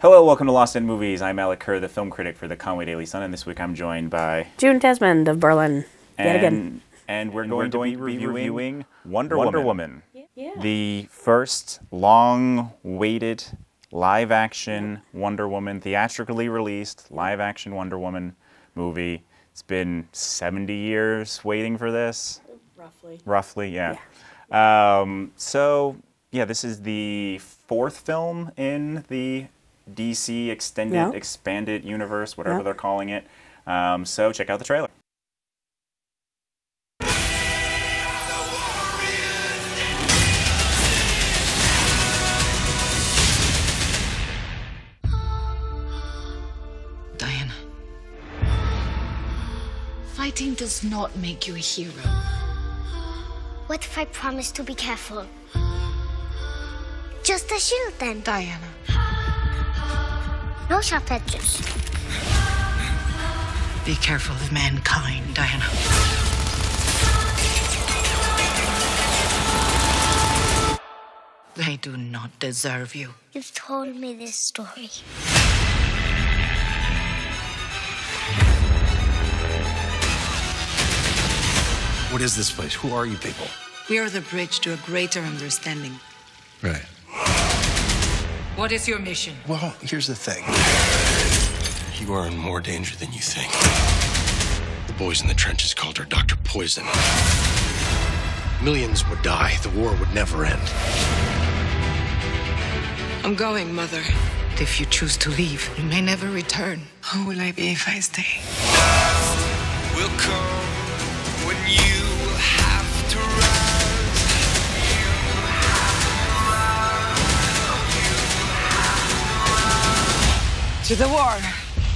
Hello, welcome to Lost in Movies. I'm Alec Kerr, the film critic for the Conway Daily Sun, and this week I'm joined by June Desmond of Berlin, yet again. And we're going to be reviewing Wonder Woman. Yeah. The first long-awaited live-action Wonder Woman, theatrically released live-action Wonder Woman movie. It's been 70 years waiting for this. Roughly, yeah. This is the fourth film in the DC extended, expanded universe, whatever they're calling it. So check out the trailer. Diana, fighting does not make you a hero. What if I promise to be careful? Just a shield then. Diana. No sharp edges. Be careful of mankind, Diana. They do not deserve you. You've told me this story. What is this place? Who are you people? We are the bridge to a greater understanding. Right. What is your mission? Well, here's the thing. You are in more danger than you think. The boys in the trenches called her Dr. Poison. Millions would die. The war would never end. I'm going, Mother. If you choose to leave, you may never return. Who will I be if I stay? Will come when you have to rise. To the war.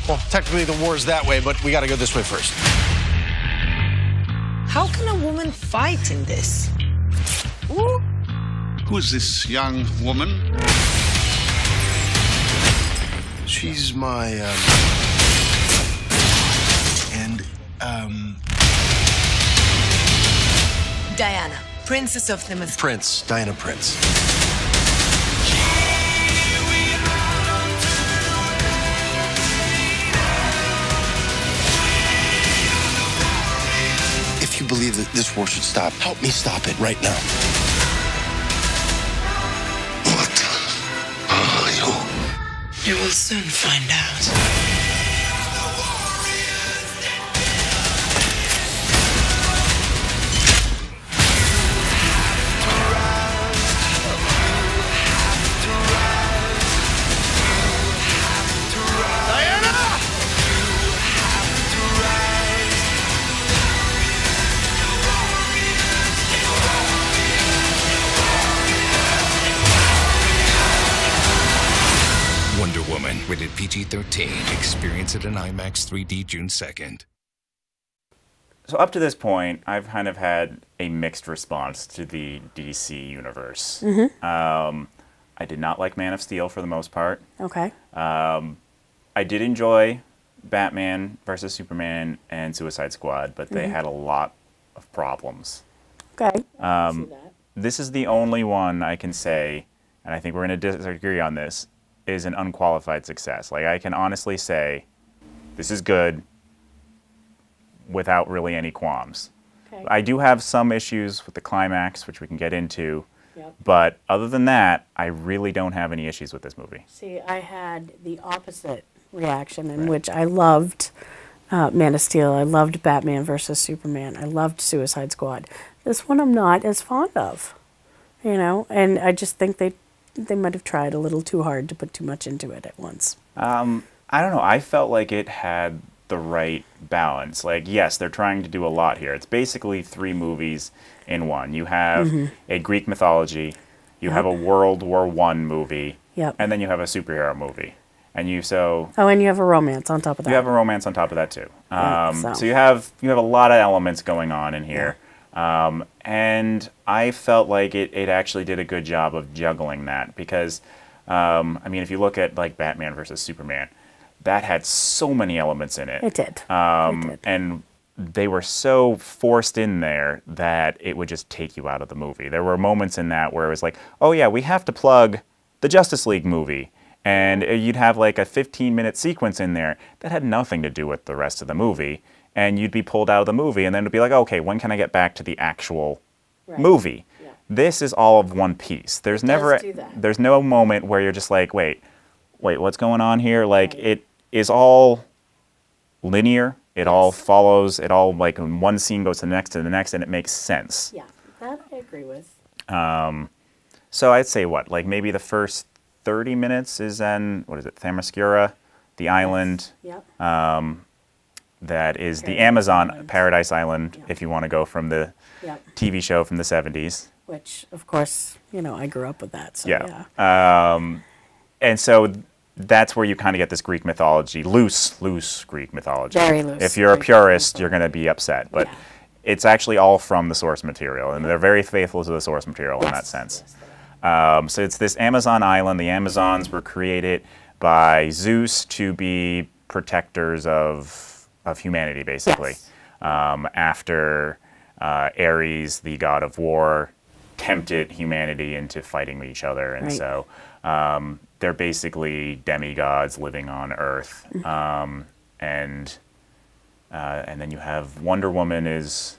Well, technically the war's that way, but we gotta go this way first. How can a woman fight in this? Ooh. Who is this young woman? She's my, Diana, Princess of the Mist. Prince. Diana Prince. If you believe that this war should stop, help me stop it right now. What are you? You will soon find out. Wonder Woman, rated PG-13. Experience it in IMAX 3D June 2nd. So up to this point, I've kind of had a mixed response to the DC universe. I did not like Man of Steel for the most part. Okay. I did enjoy Batman versus Superman and Suicide Squad, but they had a lot of problems. Okay. I can see that. This is the only one I can say, and I think we're going to disagree on this, is an unqualified success. Like, I can honestly say, this is good without really any qualms. Okay. I do have some issues with the climax, which we can get into, Yep. but other than that, I really don't have any issues with this movie. See, I had the opposite reaction in which I loved Man of Steel. I loved Batman versus Superman. I loved Suicide Squad. This one I'm not as fond of, you know, and I just think they might have tried a little too hard to put too much into it at once. I don't know. I felt like it had the right balance. Like, yes, they're trying to do a lot here. It's basically 3 movies in one. You have a Greek mythology, you have a World War I movie, and then you have a superhero movie. And you and you have a romance on top of that. You have a romance on top of that too. So you have a lot of elements going on in here. And I felt like it actually did a good job of juggling that because, I mean, if you look at like Batman versus Superman, that had so many elements in it. It did. And they were so forced in there that it would just take you out of the movie. There were moments in that where it was like, oh yeah, we have to plug the Justice League movie. And you'd have like a 15-minute sequence in there that had nothing to do with the rest of the movie. And you'd be pulled out of the movie, and then it'd be like, okay, when can I get back to the actual movie? Yeah. This is all of one piece. There's there's no moment where you're just like, wait, what's going on here? Like, it is all linear. It all follows. It all, like, when one scene goes to the next, and it makes sense. Yeah, that I agree with. So I'd say what? Like, maybe the first 30 minutes is in, what is it, Themyscira, the island. Yep. That is the Amazon Paradise Island, if you want to go from the TV show from the 70s. Which, of course, you know, I grew up with that. So, and so that's where you kind of get this Greek mythology, loose Greek mythology. Very loose. If you're a purist, you're going to be upset. But it's actually all from the source material, and they're very faithful to the source material in that sense. So it's this Amazon island. The Amazons were created by Zeus to be protectors of humanity, basically. After Ares, the god of war, tempted humanity into fighting with each other. And so they're basically demigods living on Earth. And then you have Wonder Woman is,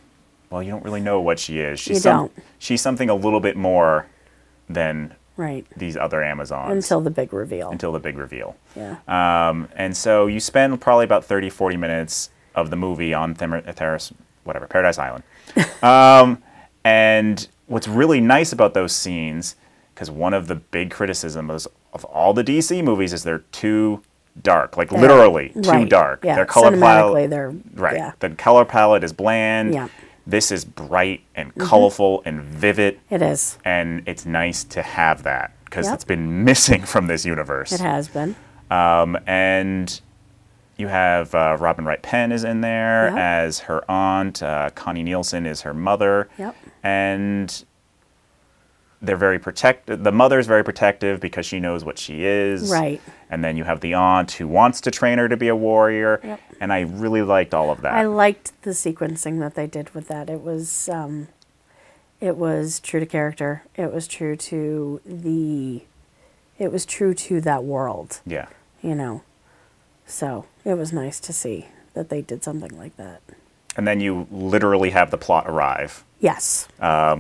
well, you don't really know what she is. She's something a little bit more than these other Amazons. Until the big reveal. Yeah. And so you spend probably about 30, 40 minutes of the movie on Paradise Island. And what's really nice about those scenes, because one of the big criticisms of all the DC movies is they're too dark, like literally too dark. Yeah. Their color palette, the color palette is bland. Yeah. This is bright and colorful and vivid. It is. And it's nice to have that, because it's been missing from this universe. It has been. And you have Robin Wright Penn is in there as her aunt. Connie Nielsen is her mother. Yep. And they're very protective. The mother's very protective because she knows what she is. Right. And then you have the aunt who wants to train her to be a warrior. Yep. And I really liked all of that. I liked the sequencing that they did with that. It was true to character. It was true to that world. Yeah. You know. So it was nice to see that they did something like that. And then you literally have the plot arrive. Yes.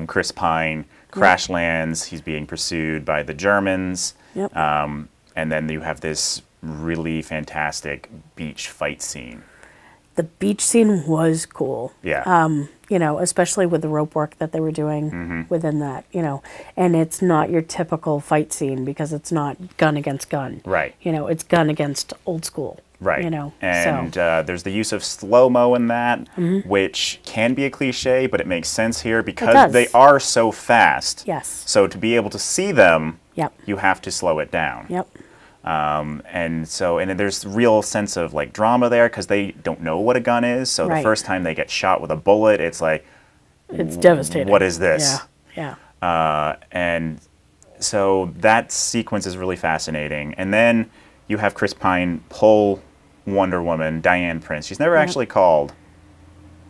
Chris Pine crash lands. He's being pursued by the Germans. Yep. And then you have this really fantastic beach fight scene. The beach scene was cool. Yeah. You know, especially with the rope work that they were doing within that, you know. And it's not your typical fight scene because it's not gun against gun. Right. You know, it's gun against old school. Right. You know. And there's the use of slow-mo in that, which can be a cliche, but it makes sense here because they are so fast. Yes. So to be able to see them, you have to slow it down. Yep. And there's real sense of like drama there because they don't know what a gun is. So the first time they get shot with a bullet, it's like, it's devastating. What is this? Yeah. And so that sequence is really fascinating. And then you have Chris Pine pull Wonder Woman, Diane Prince. She's never actually called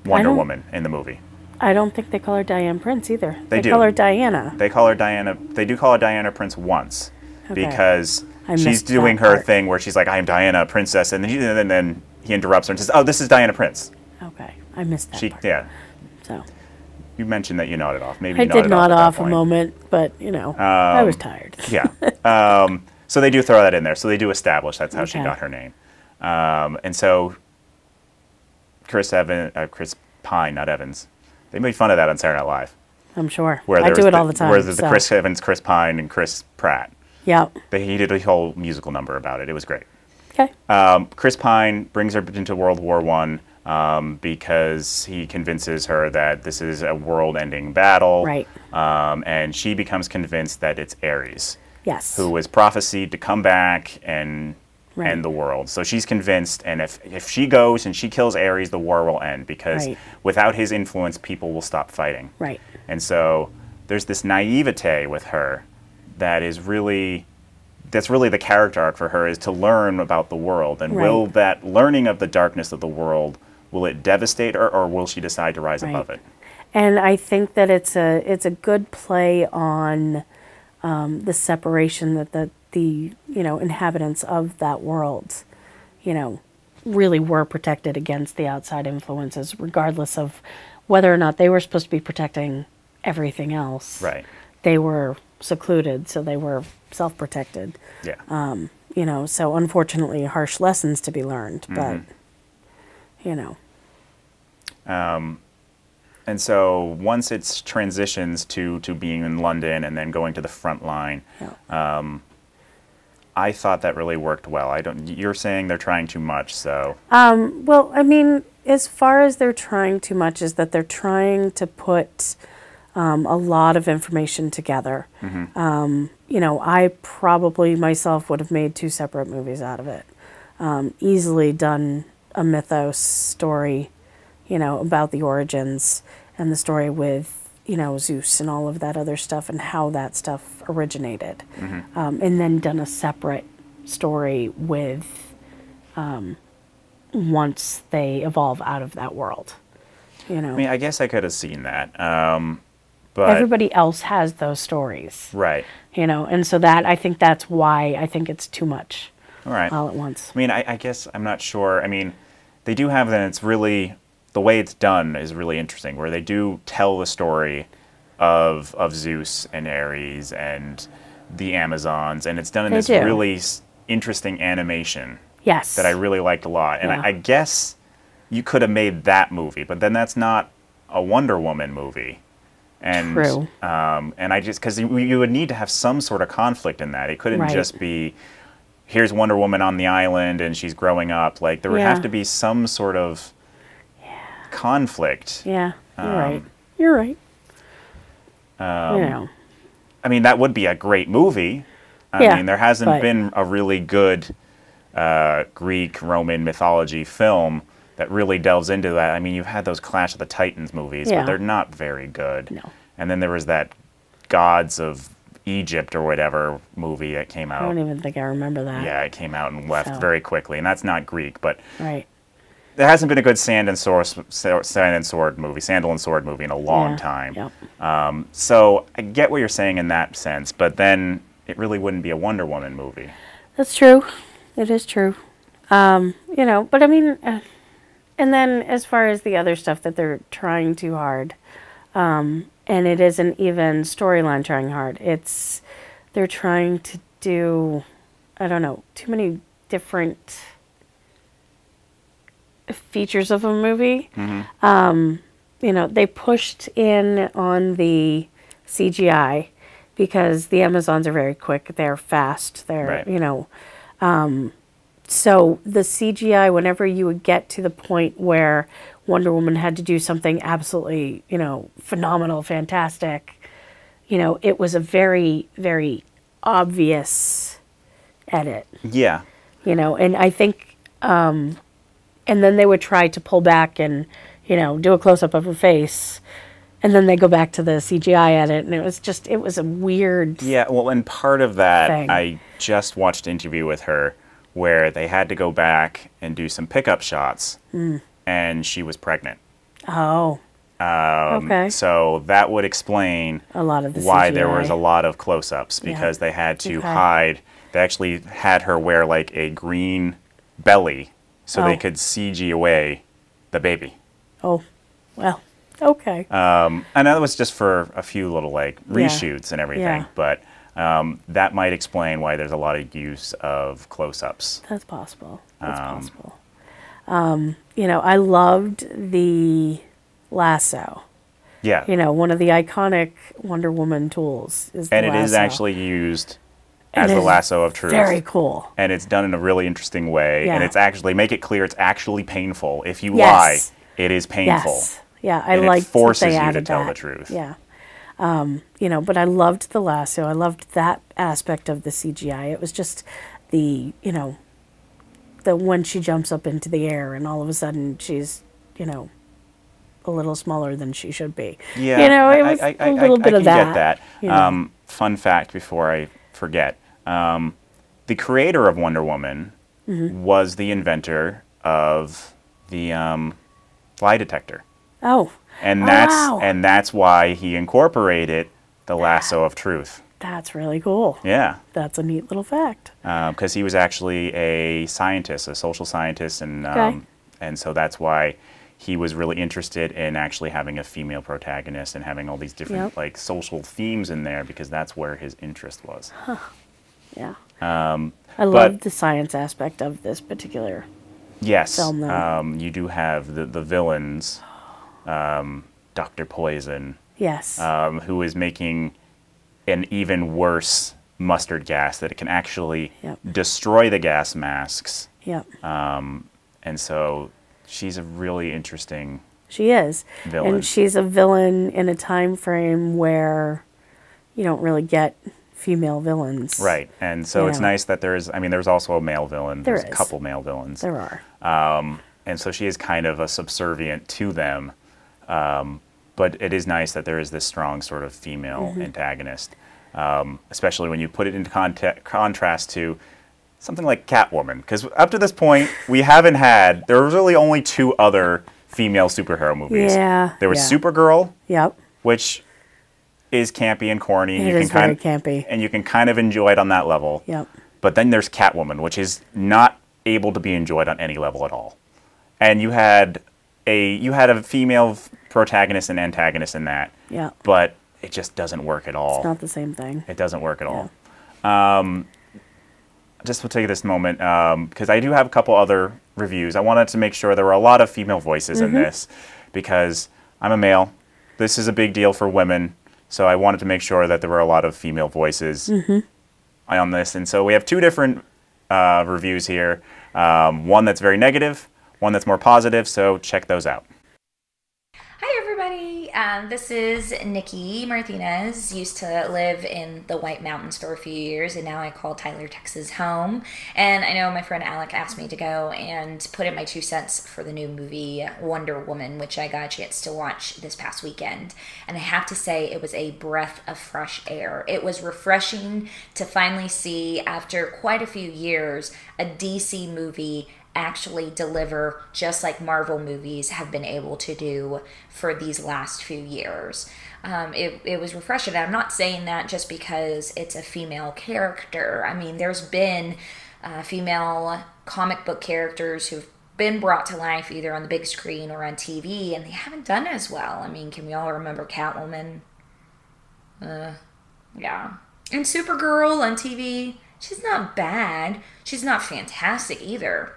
Wonder Woman in the movie. I don't think they call her Diane Prince either. They do. Call her Diana. They call her Diana. They do call her Diana Prince once because she's doing her thing where she's like, "I'm Diana, princess," and then he interrupts her and says, "Oh, this is Diana Prince." Okay, I missed that part. Yeah. So. You mentioned that you nodded off. Maybe I you nodded did nod off a point. moment, but you know, I was tired. Yeah. So they do throw that in there. So they do establish that's how she got her name. And so Chris Pine, not Evans. They made fun of that on Saturday Night Live. I'm sure. I do it all the time. Where there's the Chris Evans, Chris Pine, and Chris Pratt. Yeah. He did a whole musical number about it. It was great. Okay. Chris Pine brings her into World War I because he convinces her that this is a world-ending battle. Right. And she becomes convinced that it's Ares. Yes. Who was prophesied to come back and end the world. So she's convinced, and if she goes and she kills Ares, the war will end because without his influence, people will stop fighting. Right. And so there's this naivete with her that's really the character arc for her, is to learn about the world. And will that learning of the darkness of the world, will it devastate her, or will she decide to rise above it? And I think that it's a good play on the separation that the inhabitants of that world, really were protected against the outside influences, regardless of whether or not they were supposed to be protecting everything else. Right. They were secluded, so they were self-protected. Yeah. So unfortunately, harsh lessons to be learned, but, And so once it transitions to being in London and then going to the front line, I thought that really worked well. You're saying they're trying too much, so. Well, I mean, as far as they're trying too much is that they're trying to put a lot of information together. I probably myself would have made 2 separate movies out of it. Easily done a mythos story, about the origins and the story with, Zeus and all of that other stuff and how that stuff originated. And then done a separate story with once they evolve out of that world. I mean, I guess I could have seen that. But everybody else has those stories. Right. And so I think that's why I think it's too much all right. all at once. I mean, I guess I'm not sure. I mean, they do have that. It's really, the way it's done is really interesting, where they do tell the story of Zeus and Ares and the Amazons, and it's done in this really interesting animation. Yes. That I really liked a lot. And I guess you could have made that movie, but then that's not a Wonder Woman movie. And, True. And I just, because you would need to have some sort of conflict in that. It couldn't just be, here's Wonder Woman on the island and she's growing up. Like, there would have to be some sort of conflict. Yeah, you're right. You're right. I mean, that would be a great movie. I mean, there hasn't been a really good Greek, Roman mythology film that really delves into that. I mean, you've had those Clash of the Titans movies, but they're not very good. No. And then there was that Gods of Egypt or whatever movie that came out. I don't even think I remember that. Yeah, it came out and left very quickly, and that's not Greek, but right. There hasn't been a good Sandal and Sword movie in a long time. Yep. So I get what you're saying in that sense, but then it really wouldn't be a Wonder Woman movie. That's true. It is true. But I mean, and then as far as the other stuff that they're trying too hard, and it isn't even storyline trying hard. They're trying to do, I don't know, too many different features of a movie. They pushed in on the CGI because the Amazons are very quick. They're fast. They're, so the CGI, whenever you would get to the point where Wonder Woman had to do something absolutely, phenomenal, fantastic, it was a very, very obvious edit. Yeah. And I think, and then they would try to pull back and, do a close-up of her face, and then they go back to the CGI edit, and it was a weird Yeah, well, and part of that, thing. I just watched an interview with her where they had to go back and do some pickup shots, and she was pregnant. Oh. Okay. So that would explain a lot of the why CGI. there was a lot of close-ups, because they had to hide. They actually had her wear like a green belly so they could CG away the baby. Oh, well, okay. And that was just for a few little reshoots and everything, but that might explain why there's a lot of use of close-ups. That's possible. That's possible. I loved the lasso. Yeah. One of the iconic Wonder Woman tools is the lasso. And it is actually used as the lasso of truth. Very cool. And it's done in a really interesting way. Yeah. And it's actually, make it clear, it's actually painful. If you lie, it is painful. Yes. Yeah, I and liked it forces that they you to added tell that. the truth. Yeah. But I loved the lasso. I loved that aspect of the CGI. It was just the when she jumps up into the air and all of a sudden she's, a little smaller than she should be. Yeah, it was a little bit of that. I get that. Fun fact before I forget. The creator of Wonder Woman was the inventor of the lie detector. Oh. And wow. that's why he incorporated the lasso of truth. That's really cool. Yeah. That's a neat little fact. Because he was actually a scientist, a social scientist, and so that's why he was really interested in actually having a female protagonist and having all these different like social themes in there, because that's where his interest was. Huh. Yeah. I love the science aspect of this particular film, though. You do have the villains, Dr. Poison. Yes. Who is making an even worse mustard gas that it can actually destroy the gas masks. Yep. And so she's a really interesting She is. villain. And she's a villain in a time frame where you don't really get female villains. Right. And so it's nice that there's also a male villain. There's a couple male villains. There are. And so she is kind of a subservient to them. But it is nice that there is this strong sort of female antagonist, especially when you put it into contrast to something like Catwoman. Because up to this point, there were really only 2 other female superhero movies. Yeah. There was Supergirl, Yep. which is campy and corny. It is very campy. And you can kind of enjoy it on that level. Yep. But then there's Catwoman, which is not able to be enjoyed on any level at all. And you had a female protagonist and antagonist in that. Yeah. But it just doesn't work at all. It's not the same thing. It doesn't work at all. Just to take this moment, because I do have a couple other reviews. I wanted to make sure there were a lot of female voices in this, because I'm a male. This is a big deal for women. So I wanted to make sure that there were a lot of female voices on this. And so we have 2 different reviews here. One that's very negative, one that's more positive. So check those out. Hi everybody, this is Nikki Martinez. Used to live in the White Mountains for a few years, and now I call Tyler, Texas home. And I know my friend Alec asked me to go and put in my 2 cents for the new movie Wonder Woman, which I got a chance to watch this past weekend. And I have to say, it was a breath of fresh air. It was refreshing to finally see, after quite a few years, a DC movie actually deliver just like Marvel movies have been able to do for these last few years. It was refreshing. I'm not saying that just because it's a female character. I mean, there's been female comic book characters who've been brought to life either on the big screen or on TV, and they haven't done as well. I mean, can we all remember Catwoman? Yeah. And Supergirl on TV, she's not bad. She's not fantastic either.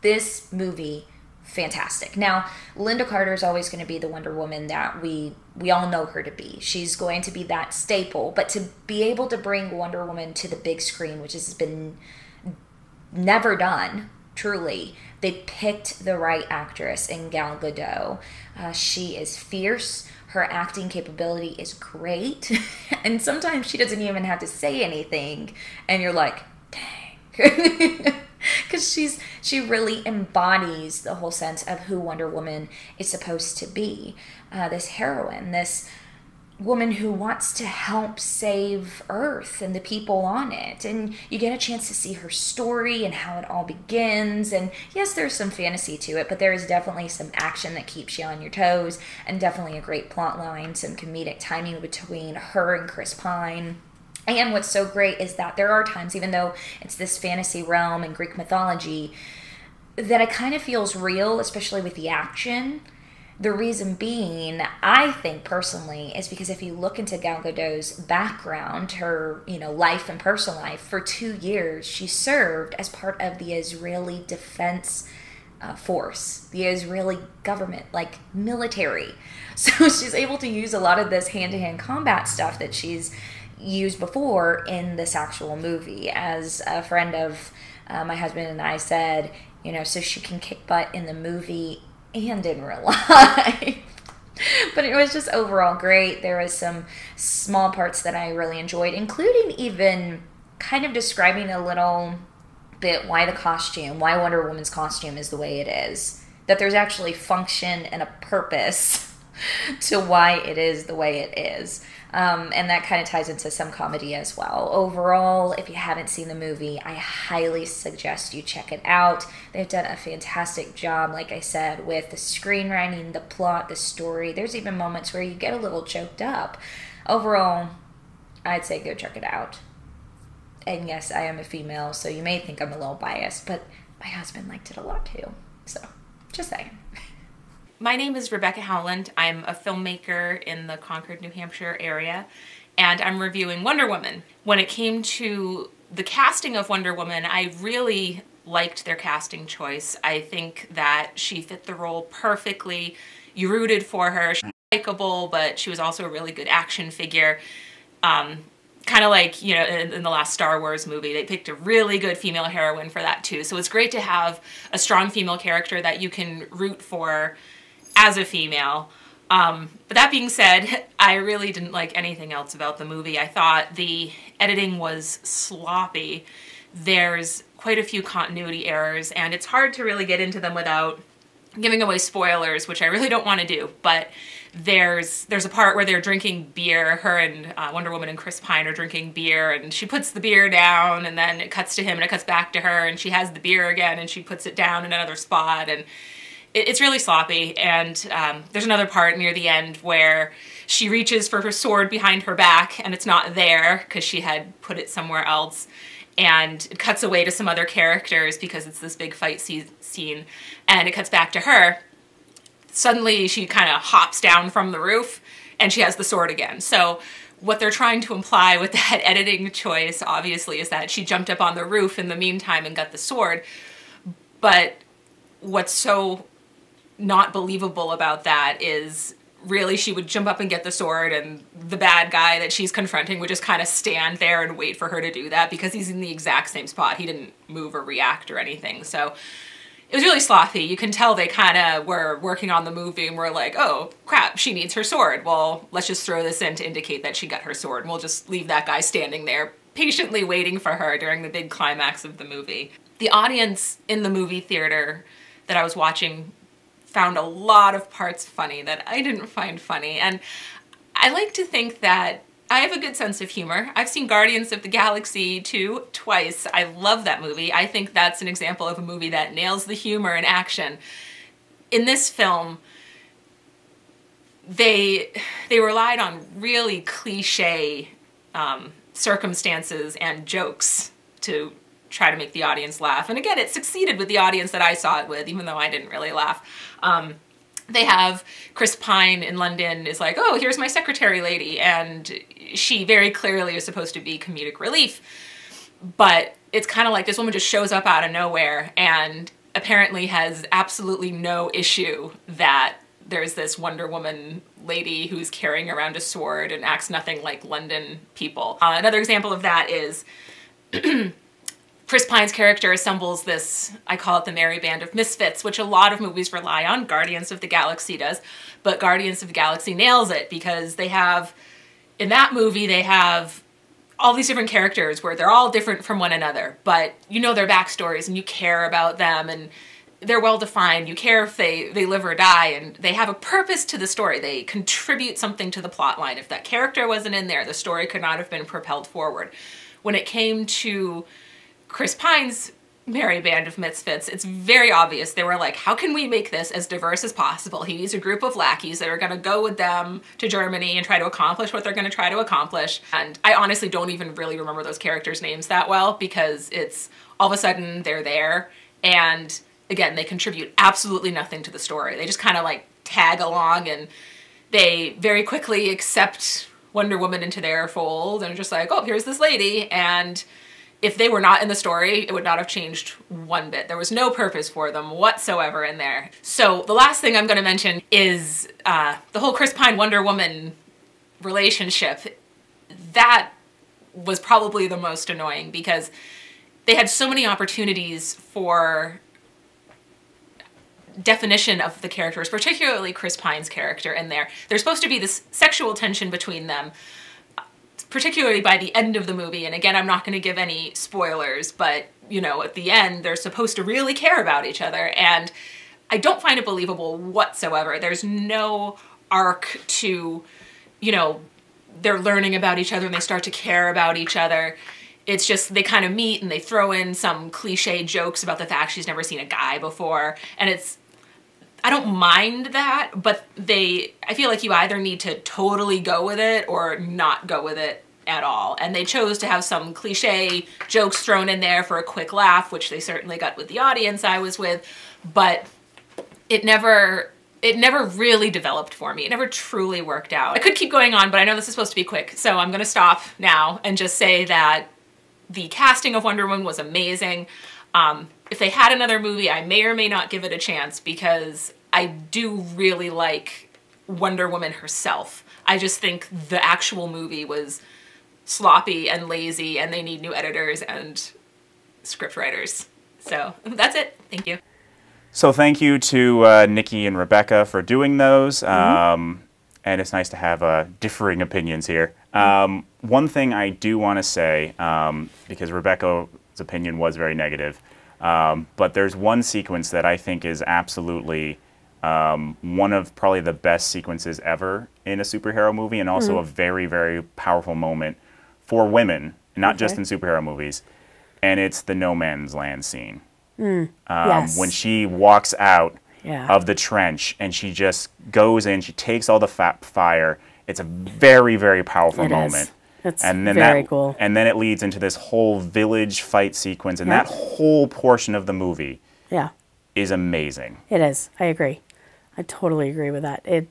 This movie, fantastic. Now, Linda Carter is always going to be the Wonder Woman that we all know her to be. She's going to be that staple. But to be able to bring Wonder Woman to the big screen, which has been never done, truly, they picked the right actress in Gal Gadot. She is fierce. Her acting capability is great. And sometimes she doesn't even have to say anything. And you're like, dang. Because she really embodies the whole sense of who Wonder Woman is supposed to be. This heroine, this woman who wants to help save Earth and the people on it. And you get a chance to see her story and how it all begins. And yes, there's some fantasy to it, but there is definitely some action that keeps you on your toes, and definitely a great plot line, some comedic timing between her and Chris Pine. And what's so great is that there are times, even though it's this fantasy realm and Greek mythology, that it kind of feels real, especially with the action. The reason being, I think personally, is because if you look into Gal Gadot's background, her life and personal life, for 2 years she served as part of the Israeli Defense Force, the Israeli government, like military. So she's able to use a lot of this hand-to-hand combat stuff that she's used before in this actual movie. As a friend of my husband and I said, so she can kick butt in the movie and in real life. But it was just overall great. There was some small parts that I really enjoyed, including even kind of describing a little bit why Wonder Woman's costume is the way it is. That there's actually function and a purpose to why it is the way it is. And that kind of ties into some comedy as well. Overall, if you haven't seen the movie, I highly suggest you check it out. They've done a fantastic job, like I said, with the screenwriting, the plot, the story. There's even moments where you get a little choked up. Overall, I'd say go check it out. And yes, I am a female, so you may think I'm a little biased, but my husband liked it a lot too. So, just saying. My name is Rebecca Howland. I'm a filmmaker in the Concord, New Hampshire area, and I'm reviewing Wonder Woman. When it came to the casting of Wonder Woman, I really liked their casting choice. I think that she fit the role perfectly. You rooted for her. She was likable, but she was also a really good action figure. Kind of like, you know, in the last Star Wars movie, they picked a really good female heroine for that too. So it's great to have a strong female character that you can root for as a female. But that being said, I really didn't like anything else about the movie. I thought the editing was sloppy. There's quite a few continuity errors, and it's hard to really get into them without giving away spoilers, which I really don't want to do. But there's a part where they're drinking beer. Her and Wonder Woman and Chris Pine are drinking beer, and she puts the beer down, and then it cuts to him, and it cuts back to her, and she has the beer again, and she puts it down in another spot, and it's really sloppy. And there's another part near the end where she reaches for her sword behind her back, and it's not there because she had put it somewhere else. And it cuts away to some other characters because it's this big fight scene, and it cuts back to her. Suddenly she kind of hops down from the roof and she has the sword again. So what they're trying to imply with that editing choice, obviously, is that she jumped up on the roof in the meantime and got the sword. But what's so not believable about that is really she would jump up and get the sword, and the bad guy that she's confronting would just kind of stand there and wait for her to do that because he's in the exact same spot. He didn't move or react or anything. So it was really sloppy. You can tell they kind of were working on the movie and were like, oh crap, she needs her sword. Well, let's just throw this in to indicate that she got her sword, and we'll just leave that guy standing there patiently waiting for her during the big climax of the movie. The audience in the movie theater that I was watching found a lot of parts funny that I didn't find funny, and I like to think that I have a good sense of humor. I've seen Guardians of the Galaxy 2 twice. I love that movie. I think that's an example of a movie that nails the humor and action. In this film, they relied on really cliche circumstances and jokes to try to make the audience laugh. And again, it succeeded with the audience that I saw it with, even though I didn't really laugh. They have Chris Pine in London is like, oh, here's my secretary lady, and she very clearly is supposed to be comedic relief. But it's kind of like this woman just shows up out of nowhere and apparently has absolutely no issue that there's this Wonder Woman lady who's carrying around a sword and acts nothing like London people. Another example of that is Chris Pine's character assembles this, I call it the merry band of misfits, which a lot of movies rely on. Guardians of the Galaxy does, but Guardians of the Galaxy nails it because they have, in that movie, they have all these different characters where they're all different from one another, but you know their backstories and you care about them and they're well defined. You care if they live or die, and they have a purpose to the story. They contribute something to the plot line. If that character wasn't in there, the story could not have been propelled forward. When it came to Chris Pine's merry band of misfits, it's very obvious. They were like, how can we make this as diverse as possible? He needs a group of lackeys that are going to go with them to Germany and try to accomplish what they're going to try to accomplish. And I honestly don't even really remember those characters' names that well because it's all of a sudden they're there, and again, they contribute absolutely nothing to the story. They just kind of like tag along, and they very quickly accept Wonder Woman into their fold and are just like, oh, here's this lady. And if they were not in the story, it would not have changed one bit. There was no purpose for them whatsoever in there. So the last thing I'm going to mention is the whole Chris Pine Wonder Woman relationship. That was probably the most annoying because they had so many opportunities for definition of the characters, particularly Chris Pine's character in there. There's supposed to be this sexual tension between them, particularly by the end of the movie. And again, I'm not going to give any spoilers, but you know, at the end, they're supposed to really care about each other. And I don't find it believable whatsoever. There's no arc to, you know, they're learning about each other and they start to care about each other. It's just they kind of meet and they throw in some cliche jokes about the fact she's never seen a guy before. And it's, I don't mind that, but I feel like you either need to totally go with it or not go with it at all. And they chose to have some cliche jokes thrown in there for a quick laugh, which they certainly got with the audience I was with, but it never really developed for me. It never truly worked out. I could keep going on, but I know this is supposed to be quick, so I'm gonna stop now and just say that the casting of Wonder Woman was amazing. If they had another movie, I may or may not give it a chance because I do really like Wonder Woman herself. I just think the actual movie was sloppy and lazy and they need new editors and script writers. So that's it. Thank you. So thank you to Nikki and Rebecca for doing those. And it's nice to have differing opinions here. One thing I do want to say, because Rebecca's opinion was very negative, but there's one sequence that I think is absolutely one of probably the best sequences ever in a superhero movie, and also a very, very powerful moment for women, not just in superhero movies, and it's the No Man's Land scene. Yes. When she walks out of the trench and she just goes in, she takes all the fire. It's a very, very powerful moment. It's and then very cool. And then it leads into this whole village fight sequence, and that whole portion of the movie is amazing. It is. I agree. I totally agree with that. It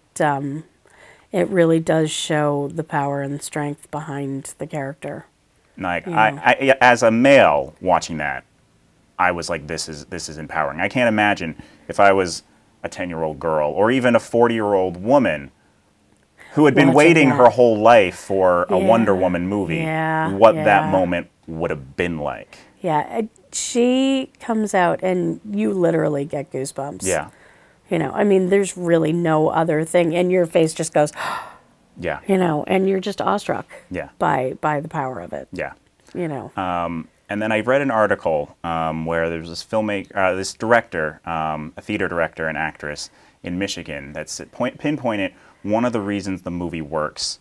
really does show the power and strength behind the character. Like I as a male watching that, I was like, this is empowering. I can't imagine if I was a 10-year-old girl or even a 40-year-old woman who had been waiting her whole life for a Wonder Woman movie, what that moment would have been like. Yeah, she comes out and you literally get goosebumps. Yeah. You know, I mean, there's really no other thing, and your face just goes, yeah. You know, and you're just awestruck by the power of it. Yeah. You know. And then I read an article where there's this this director, a theater director and actress in Michigan, that's pinpointed one of the reasons the movie works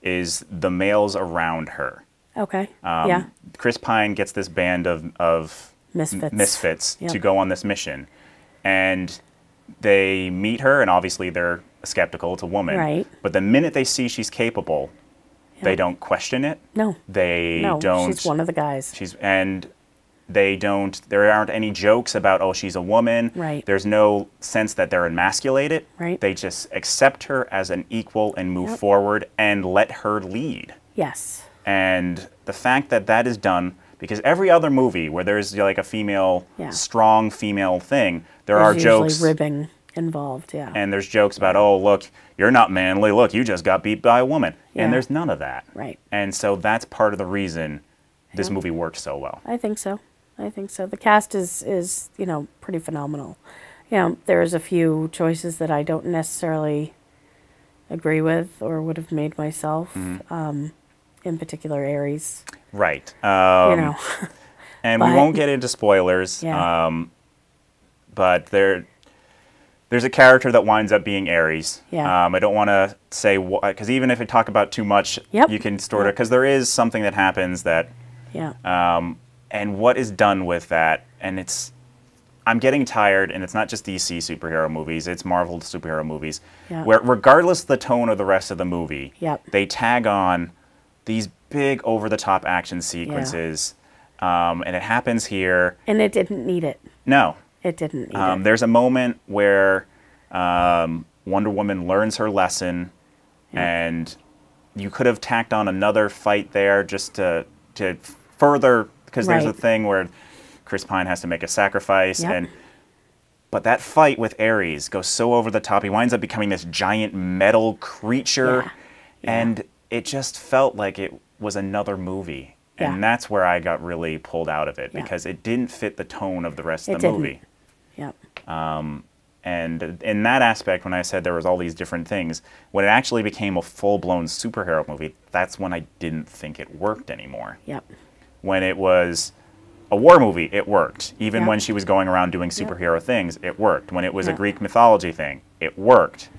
is the males around her. Okay. Chris Pine gets this band of misfits to go on this mission, and they meet her, and obviously they're skeptical. It's a woman, right? But the minute they see she's capable, they don't question it. No. They don't. She's one of the guys. There aren't any jokes about, oh, she's a woman. Right. There's no sense that they're emasculated. Right. They just accept her as an equal and move forward and let her lead. Yes. And the fact that that is done, because every other movie where there's like a female, strong female thing, there's jokes. Usually ribbing involved, And there's jokes about, oh, look, you're not manly. Look, you just got beat by a woman. And there's none of that. Right. And so that's part of the reason this movie works so well. I think so. I think so. The cast is you know, pretty phenomenal. You know, there's a few choices that I don't necessarily agree with or would have made myself. In particular, Ares. Right. You know. And we won't get into spoilers. But there's a character that winds up being Ares. I don't want to say what, because even if we talk about too much, you can sort of, because there is something that happens that, and what is done with that, and I'm getting tired, and it's not just DC superhero movies, it's Marvel superhero movies, where regardless of the tone of the rest of the movie, they tag on these big over-the-top action sequences, and it happens here. And it didn't need it. No. It didn't need it. There's a moment where Wonder Woman learns her lesson, and you could have tacked on another fight there just to further, because there's a thing where Chris Pine has to make a sacrifice, but that fight with Ares goes so over the top. He winds up becoming this giant metal creature, and it just felt like it was another movie. And that's where I got really pulled out of it, because it didn't fit the tone of the rest of the movie. And in that aspect, when I said there was all these different things, when it actually became a full-blown superhero movie, that's when I didn't think it worked anymore. When it was a war movie, it worked. Even when she was going around doing superhero things, it worked. When it was a Greek mythology thing, it worked.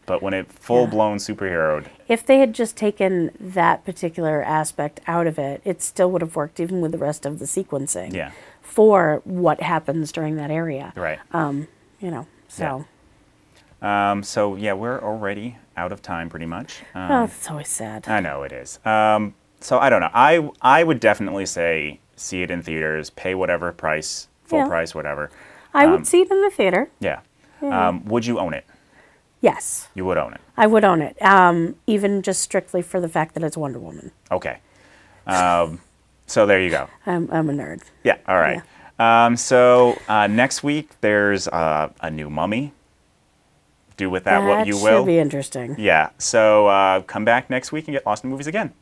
But when it full-blown superheroed... If they had just taken that particular aspect out of it, it still would have worked, even with the rest of the sequencing, for what happens during that area. Right. You know, so... So yeah, we're already out of time pretty much. Oh, that's always sad. I know it is. So I don't know. I would definitely say see it in theaters, pay whatever price, full price, whatever. I would see it in the theater. Yeah. Would you own it? Yes. You would own it? I would own it, even just strictly for the fact that it's Wonder Woman. Okay. So there you go. I'm a nerd. Yeah, all right. Yeah. So next week, there's a new Mummy. Do with that what you will. That should be interesting. Yeah. So come back next week and get lost in movies again.